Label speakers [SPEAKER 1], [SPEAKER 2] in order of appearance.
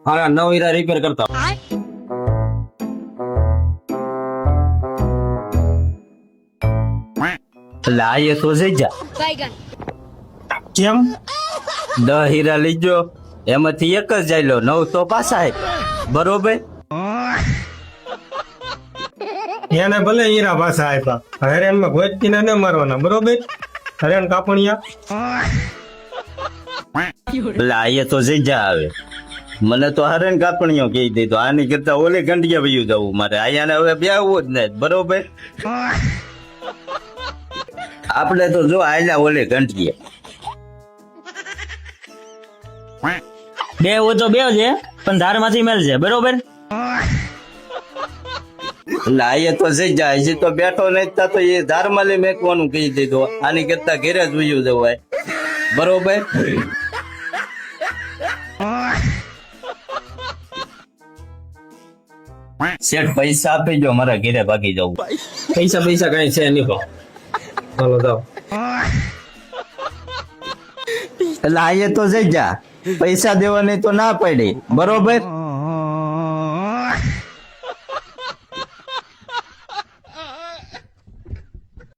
[SPEAKER 1] હા નવ હીરા રિપેર કરતા
[SPEAKER 2] એટલે આ એ તો જઈ જા
[SPEAKER 3] કેમ
[SPEAKER 2] 10 હીરા લીજો એમાંથી એક જ જાય લો 9 તો પાછા હે બરોબર
[SPEAKER 3] એને ભલે હીરા પાછા આપ્યા હેરેન માં ગોચીને ન મારવાના બરોબર હેરેન કાપણિયા
[SPEAKER 2] એટલે આ એ તો જઈ જા આવે મને તો હરેન કાપણીઓ કહી દીધો આની કરતા ઓલે ગંડિયા વયું જવું મારે અહીંયા હવે બેવું જ નહીં બરોબર આપણે તો જો આયલા ઓલે ગંડિયા
[SPEAKER 4] બે હોય તો બે છે પણ ધાર માંથી મેલજે બરોબર
[SPEAKER 2] એટલે આ તો જઈ જાય હજી તો બેઠો નહીં તા તો એ ધારમાલી મેકવાનું કહી દીધું આની કરતા ઘેરે જ વયું જવાય બરોબર શેઠ પૈસા આપી જો મારા ઘેરે ભાગી જવું
[SPEAKER 1] પૈસા પૈસા કઈ છે નહીં કહો ચાલો જાઓ
[SPEAKER 2] એટલે આ તો જઈ જા પૈસા દેવાની તો ના પડી બરોબર